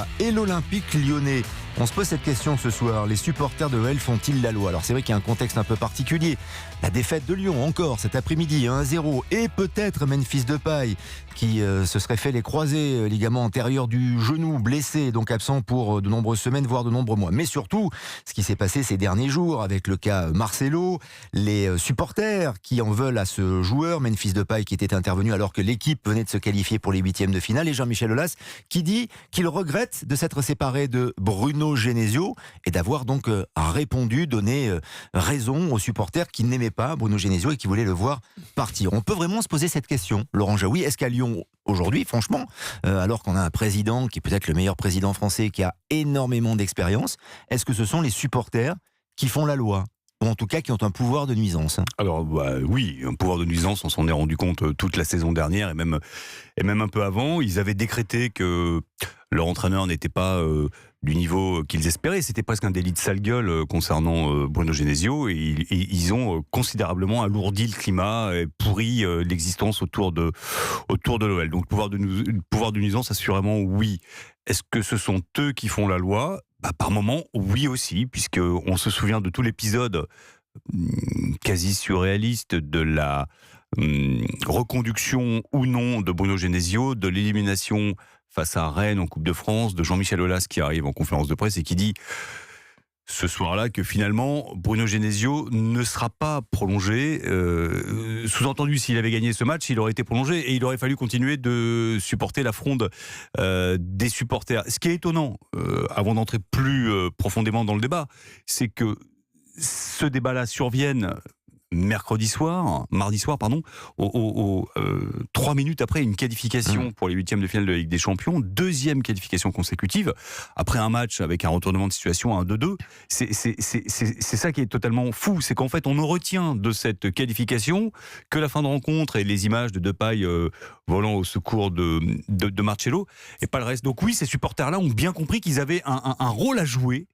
Garcia et l'Olympique lyonnais. On se pose cette question ce soir. Les supporters de l'OL font-ils la loi? Alors c'est vrai qu'il y a un contexte un peu particulier. La défaite de Lyon encore cet après-midi 1-0 et peut-être Memphis Depay qui se serait fait les croisés, ligament antérieur du genou, blessé, donc absent pour de nombreuses semaines, voire de nombreux mois. Mais surtout, ce qui s'est passé ces derniers jours avec le cas Marcelo, les supporters qui en veulent à ce joueur, Memphis Depay, qui était intervenu alors que l'équipe venait de se qualifier pour les huitièmes de finale, et Jean-Michel Aulas qui dit qu'il regrette de s'être séparé de Bruno Genesio et d'avoir donc répondu, donné raison aux supporters qui n'aimaient pas Bruno Genesio et qui voulaient le voir partir. On peut vraiment se poser cette question, Laurent Jaoui, est-ce qu'à Lyon, aujourd'hui, franchement, alors qu'on a un président qui est peut-être le meilleur président français, qui a énormément d'expérience, est-ce que ce sont les supporters qui font la loi ? Ou en tout cas qui ont un pouvoir de nuisance? Alors oui, un pouvoir de nuisance, on s'en est rendu compte toute la saison dernière et même un peu avant. Ils avaient décrété que leur entraîneur n'était pas du niveau qu'ils espéraient. C'était presque un délit de sale gueule concernant Bruno Genesio, et ils ont considérablement alourdi le climat et pourri l'existence autour de l'OL. Donc le pouvoir de nuisance, assurément oui. Est-ce que ce sont eux qui font la loi ? Par moment, oui aussi, puisqu'on se souvient de tout l'épisode quasi surréaliste de la reconduction ou non de Bruno Genesio, de l'élimination face à Rennes en Coupe de France, de Jean-Michel Aulas qui arrive en conférence de presse et qui dit ce soir-là que finalement Bruno Genesio ne sera pas prolongé. Sous-entendu, s'il avait gagné ce match, il aurait été prolongé et il aurait fallu continuer de supporter la fronde des supporters. Ce qui est étonnant, avant d'entrer plus profondément dans le débat, c'est que ce débat-là survienne mardi soir, 3 minutes après une qualification pour les huitièmes de finale de la Ligue des Champions, deuxième qualification consécutive, après un match avec un retournement de situation à 1-2-2. C'est ça qui est totalement fou, c'est qu'en fait on ne retient de cette qualification que la fin de rencontre et les images de Depay volant au secours de Marcelo, et pas le reste. Donc oui, ces supporters-là ont bien compris qu'ils avaient un rôle à jouer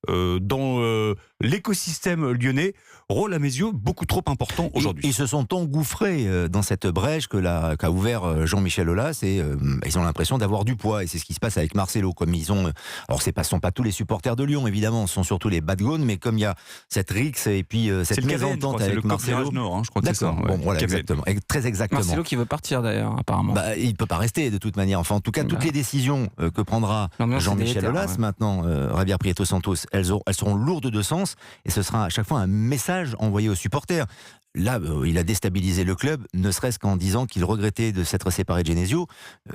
dans l'écosystème lyonnais, rôle à mes yeux beaucoup trop important aujourd'hui. Ils se sont engouffrés dans cette brèche qu'a ouvert Jean-Michel Aulas, et ils ont l'impression d'avoir du poids, et c'est ce qui se passe avec Marcelo. Comme ils ont, alors ce ne sont pas tous les supporters de Lyon évidemment, ce sont surtout les bad gones, mais comme il y a cette rixe et puis cette mésentente avec Marcelo, c'est le Nord, je crois que c'est ça. Bon, voilà, exactement, très exactement. Marcelo qui veut partir d'ailleurs apparemment. Il ne peut pas rester de toute manière. Enfin, en tout cas, toutes les décisions que prendra Jean-Michel Aulas maintenant, Javier Prieto Santos, elles seront lourdes de sens, et ce sera à chaque fois un message envoyé aux supporters. Là, il a déstabilisé le club, ne serait-ce qu'en disant qu'il regrettait de s'être séparé de Genesio.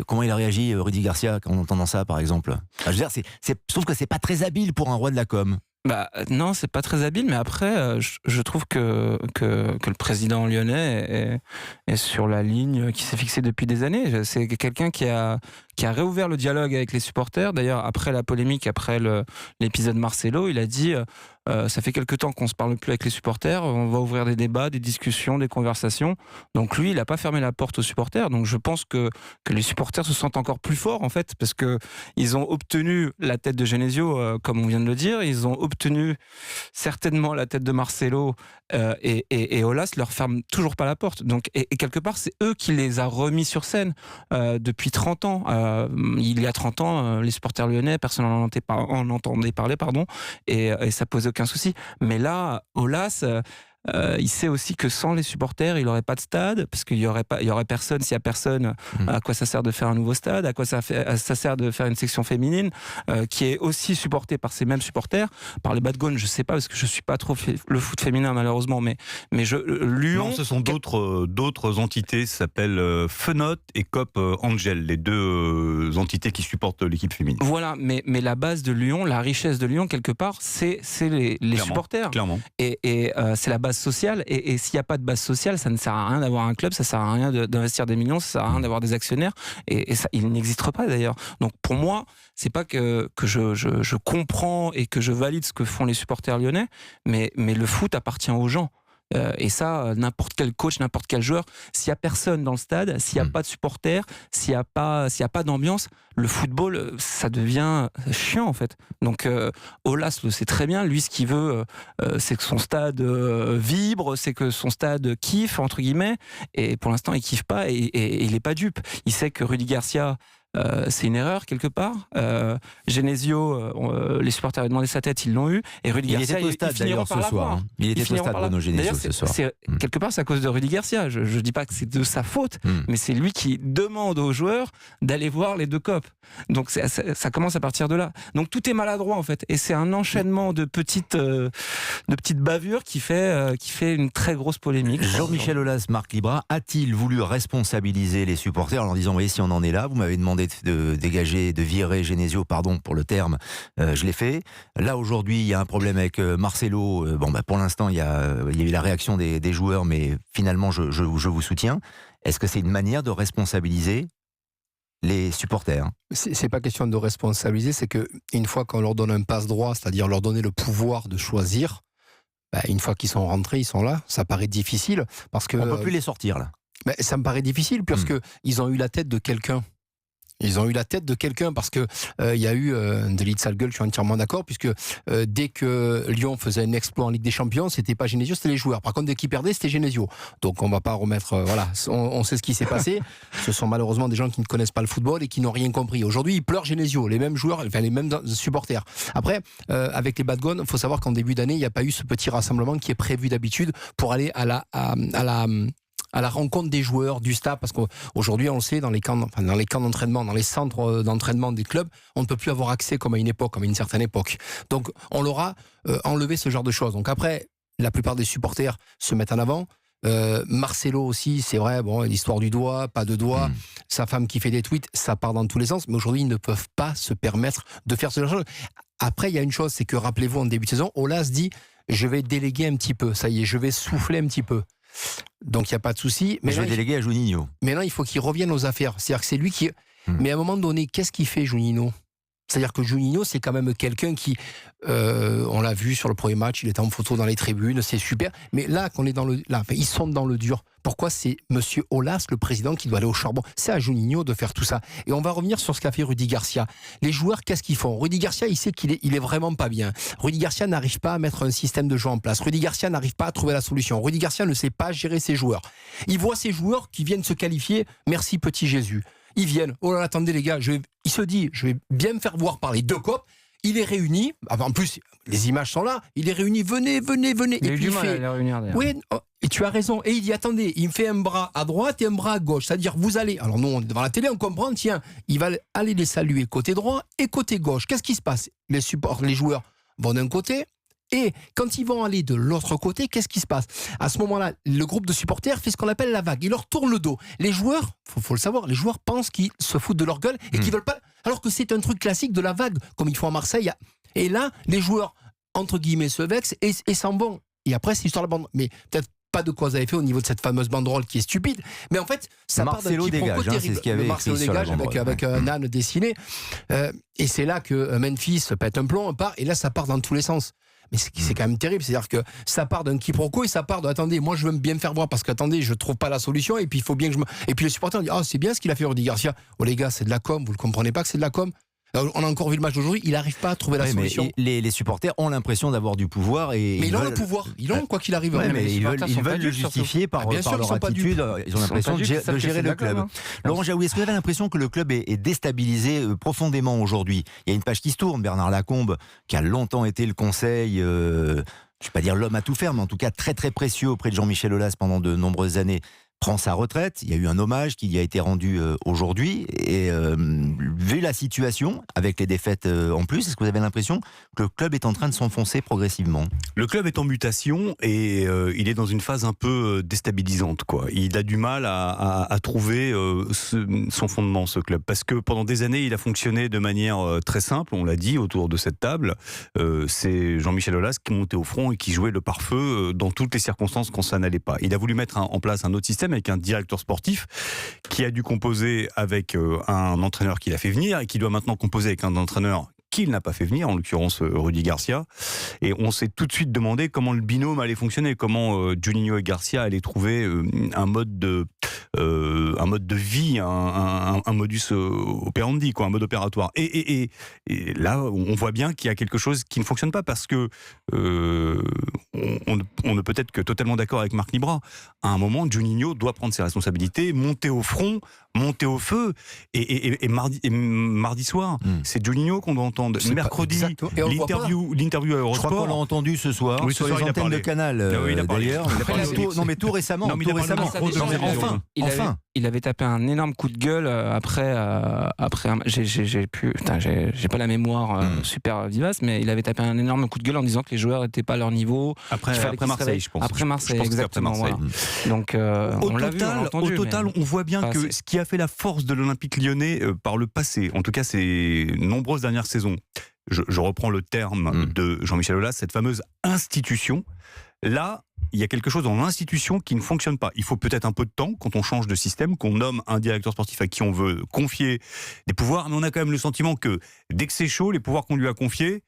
Comment il a réagi, Rudy Garcia, quand en entendant ça, par exemple? Je veux dire, je trouve que c'est pas très habile pour un roi de la com. Non, c'est pas très habile, mais après, je trouve que le président lyonnais est sur la ligne qui s'est fixée depuis des années. C'est quelqu'un qui a réouvert le dialogue avec les supporters. D'ailleurs, après la polémique, après l'épisode Marcelo, il a dit ça fait quelque temps qu'on se parle plus avec les supporters, on va ouvrir des débats, des discussions, des conversations. Donc lui, il n'a pas fermé la porte aux supporters. Donc je pense que les supporters se sentent encore plus forts en fait, parce que ils ont obtenu la tête de Genesio, comme on vient de le dire. Ils ont obtenu certainement la tête de Marcelo, et Aulas leur ferme toujours pas la porte. Donc et quelque part, c'est eux qui les a remis sur scène depuis 30 ans. Il y a 30 ans, les supporters lyonnais, personne n'en entendait parler, et ça posait aucun souci. Mais là, Aulas, il sait aussi que sans les supporters, il n'aurait pas de stade, parce qu'il y aurait personne. S'il y a personne, à quoi ça sert de faire un nouveau stade? À quoi ça sert de faire une section féminine qui est aussi supportée par ces mêmes supporters, par les bad gones? Je sais pas, parce que je suis pas trop le foot féminin malheureusement, mais Lyon. Non, ce sont d'autres entités, ça s'appelle Fenot et Cop Angel, les deux entités qui supportent l'équipe féminine. Voilà, mais la base de Lyon, la richesse de Lyon quelque part, c'est les supporters. Clairement. Et c'est la base sociale, et s'il n'y a pas de base sociale, ça ne sert à rien d'avoir un club, ça sert à rien d'investir des millions, ça sert à rien d'avoir des actionnaires, et ça, il n'existe pas d'ailleurs. Donc pour moi, c'est pas que je comprends et que je valide ce que font les supporters lyonnais, mais le foot appartient aux gens. Et ça, n'importe quel coach, n'importe quel joueur, s'il n'y a personne dans le stade, s'il n'y a pas de supporters, s'il n'y a pas d'ambiance, le football, ça devient chiant en fait. Donc Aulas le sait très bien, lui ce qu'il veut, c'est que son stade vibre, c'est que son stade kiffe, entre guillemets, et pour l'instant il kiffe pas, et il n'est pas dupe. Il sait que Rudy Garcia c'est une erreur quelque part. Genesio, les supporters avaient demandé sa tête, ils l'ont eu. Et Rudy Garcia, était au stade d'ailleurs ce soir. Il était au stade, Bruno Genesio, ce soir. Quelque part, c'est à cause de Rudy Garcia. Je ne dis pas que c'est de sa faute, mais c'est lui qui demande aux joueurs d'aller voir les deux copes. Donc ça commence à partir de là. Donc tout est maladroit en fait. Et c'est un enchaînement de petites bavures qui fait une très grosse polémique. Jean-Michel Aulas, Marc Libra, a-t-il voulu responsabiliser les supporters en leur disant, voyez, si on en est là, vous m'avez demandé de dégager, de virer Genesio, pardon pour le terme, je l'ai fait. Là aujourd'hui, il y a un problème avec Marcelo. Pour l'instant, il y a eu la réaction des joueurs, mais finalement, je vous soutiens. Est-ce que c'est une manière de responsabiliser les supporters? C'est pas question de responsabiliser, c'est qu'une fois qu'on leur donne un passe-droit, c'est-à-dire leur donner le pouvoir de choisir, une fois qu'ils sont rentrés, ils sont là. Ça paraît difficile parce que... On ne peut plus les sortir là. Ça me paraît difficile puisque ils ont eu la tête de quelqu'un. Ils ont eu la tête de quelqu'un parce que il y a eu de lit de sale gueule, je suis entièrement d'accord, puisque dès que Lyon faisait un exploit en Ligue des Champions, c'était pas Genesio, c'était les joueurs. Par contre, dès qu'ils perdaient, c'était Genesio. Donc on va pas remettre, voilà, on sait ce qui s'est passé. Ce sont malheureusement des gens qui ne connaissent pas le football et qui n'ont rien compris. Aujourd'hui, ils pleurent Genesio, les mêmes joueurs, enfin les mêmes supporters. Après, avec les Bad Guns, il faut savoir qu'en début d'année, il n'y a pas eu ce petit rassemblement qui est prévu d'habitude pour aller à la rencontre des joueurs, du staff, parce qu'aujourd'hui, on le sait, dans les camps d'entraînement, dans les centres d'entraînement des clubs, on ne peut plus avoir accès comme à une certaine époque. Donc, on leur a enlevé ce genre de choses. Donc après, la plupart des supporters se mettent en avant. Marcelo aussi, c'est vrai, l'histoire du doigt, pas de doigt, sa femme qui fait des tweets, ça part dans tous les sens, mais aujourd'hui, ils ne peuvent pas se permettre de faire ce genre de choses. Après, il y a une chose, c'est que, rappelez-vous, en début de saison, Aulas dit, je vais déléguer un petit peu, ça y est, je vais souffler un petit peu. Donc il n'y a pas de souci. Mais je vais déléguer à Juninho. Mais là, il faut qu'il revienne aux affaires. C'est-à-dire que c'est lui qui... Mais à un moment donné, qu'est-ce qu'il fait, Juninho ? C'est-à-dire que Juninho, c'est quand même quelqu'un qui... on l'a vu sur le premier match, il était en photo dans les tribunes, c'est super. Mais là, ils sont dans le dur. Pourquoi c'est monsieur Aulas, le président, qui doit aller au charbon ? C'est à Juninho de faire tout ça. Et on va revenir sur ce qu'a fait Rudy Garcia. Les joueurs, qu'est-ce qu'ils font ? Rudy Garcia, il sait qu'il est vraiment pas bien. Rudy Garcia n'arrive pas à mettre un système de jeu en place. Rudy Garcia n'arrive pas à trouver la solution. Rudy Garcia ne sait pas gérer ses joueurs. Il voit ses joueurs qui viennent se qualifier. Merci petit Jésus. Ils viennent. Oh là là, attendez les gars. Il se dit, je vais bien me faire voir par les deux copes. Il est réuni. En plus, les images sont là. Il est réuni. Venez. Il a eu du mal à les réunir d'ailleurs. Oui, et tu as raison. Et il dit, attendez, il me fait un bras à droite et un bras à gauche. C'est-à-dire, vous allez... Alors nous, on est devant la télé, on comprend, tiens, il va aller les saluer côté droit et côté gauche. Qu'est-ce qui se passe ? Les joueurs vont d'un côté. Et quand ils vont aller de l'autre côté, qu'est-ce qui se passe ? À ce moment-là, le groupe de supporters fait ce qu'on appelle la vague. Il leur tourne le dos. Les joueurs, faut le savoir, les joueurs pensent qu'ils se foutent de leur gueule et qu'ils veulent pas... Alors que c'est un truc classique de la vague, comme ils font à Marseille. Et là, les joueurs, entre guillemets, se vexent et s'en vont. Et après, c'est l'histoire de la bande. Mais peut-être pas de quoi vous avez fait au niveau de cette fameuse banderole qui est stupide. Mais en fait, ça Marcelo part d'un quiproquo terrible. C'est ce qu'il y avait Marcelo dégage avec un âne dessiné. Et c'est là que Memphis pète un plomb, part, et là, ça part dans tous les sens. Mais c'est quand même terrible, c'est-à-dire que ça part d'un quiproquo et ça part de attendez, moi je veux bien me faire voir parce qu'attendez, je trouve pas la solution et puis il faut bien que et puis les supporters disent c'est bien ce qu'il a fait Rudy Garcia. Oh les gars, c'est de la com, vous le comprenez pas que c'est de la com ? On a encore vu le match d'aujourd'hui, il n'arrive pas à trouver la solution. Mais les supporters ont l'impression d'avoir du pouvoir. Mais ils ont le pouvoir, ils l'ont quoi qu'il arrive. Mais ils veulent le justifier par leur attitude. Ils ont l'impression de gérer le club. Laurent Jaoui, est-ce que vous avez l'impression que le club est déstabilisé profondément aujourd'hui ? Il y a une page qui se tourne, Bernard Lacombe, qui a longtemps été le conseil, je ne vais pas dire l'homme à tout faire, mais en tout cas très très précieux auprès de Jean-Michel Aulas pendant de nombreuses années, prend sa retraite. Il y a eu un hommage qui lui a été rendu aujourd'hui. Et vu la situation, avec les défaites en plus, est-ce que vous avez l'impression que le club est en train de s'enfoncer progressivement ? Le club est en mutation et il est dans une phase un peu déstabilisante, quoi. Il a du mal à trouver son fondement, ce club. Parce que pendant des années, il a fonctionné de manière très simple, on l'a dit autour de cette table. C'est Jean-Michel Aulas qui montait au front et qui jouait le pare-feu dans toutes les circonstances quand ça n'allait pas. Il a voulu mettre en place un autre système avec un directeur sportif qui a dû composer avec un entraîneur qu'il a fait venir et qui doit maintenant composer avec un entraîneur qu'il n'a pas fait venir, en l'occurrence Rudy Garcia. Et on s'est tout de suite demandé comment le binôme allait fonctionner, comment Juninho et Garcia allaient trouver un mode de vie, un modus operandi, quoi, un mode opératoire. Et là, on voit bien qu'il y a quelque chose qui ne fonctionne pas parce que on ne peut être que totalement d'accord avec Marc Libra. À un moment, Juninho doit prendre ses responsabilités, monter au front, monter au feu. Et mardi soir, c'est Juninho qu'on doit entendre. Mercredi, l'interview à Eurosport. Je crois qu'on l'a entendu ce soir sur les antennes de Canal. D'ailleurs, tout récemment. Il avait tapé un énorme coup de gueule après. J'ai pas la mémoire super vivace, mais il avait tapé un énorme coup de gueule en disant que les joueurs n'étaient pas à leur niveau. Après Marseille, je pense. Après Marseille, exactement. Voilà. Donc, au total, on voit bien que ce qui a fait la force de l'Olympique Lyonnais par le passé, en tout cas ces nombreuses dernières saisons, je reprends le terme de Jean-Michel Aulas, cette fameuse institution. Là, il y a quelque chose dans l'institution qui ne fonctionne pas. Il faut peut-être un peu de temps quand on change de système, qu'on nomme un directeur sportif à qui on veut confier des pouvoirs, mais on a quand même le sentiment que dès que c'est chaud, les pouvoirs qu'on lui a confiés,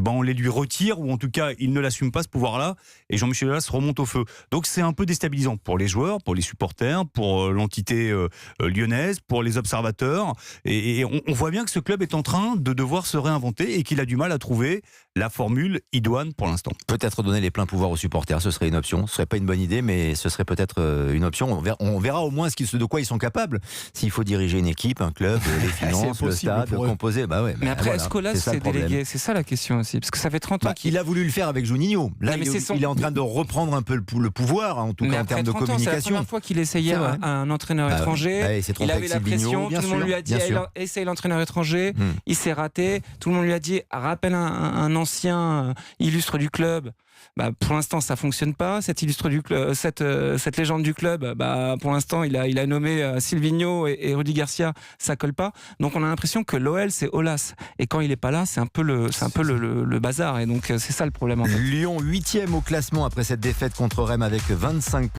on les lui retire, ou en tout cas, il ne l'assume pas ce pouvoir-là, et Jean-Michel Aulas remonte au feu. Donc c'est un peu déstabilisant pour les joueurs, pour les supporters, pour l'entité lyonnaise, pour les observateurs, et on voit bien que ce club est en train de devoir se réinventer, et qu'il a du mal à trouver la formule idoine pour l'instant. Peut-être donner les pleins pouvoirs aux supporters, ce serait une option. Ce serait pas une bonne idée, mais ce serait peut-être une option. On verra au moins de quoi ils sont capables. S'il faut diriger une équipe, un club, les finances, le stade, composer, mais après, est-ce qu'Aulas s'est délégué ? C'est ça la question aussi. Parce que ça fait 30 ans qu'il a voulu le faire avec Juninho. Là, il est en train de reprendre un peu le pouvoir, en tout cas en termes de communication. C'est la première fois qu'il essayait un entraîneur étranger. Il avait la pression, tout le monde lui a dit essaye l'entraîneur étranger. Il s'est raté. Tout le monde lui a dit rappelle un ancien illustre du club. Pour l'instant, ça fonctionne pas. Cette légende du club, pour l'instant, il a nommé Silvinho et Rudy Garcia. Ça colle pas. Donc, on a l'impression que l'OL, c'est Aulas. Et quand il est pas là, c'est un peu le bazar. Et donc, c'est ça le problème. En fait. Lyon 8e au classement après cette défaite contre Rennes avec 25 points.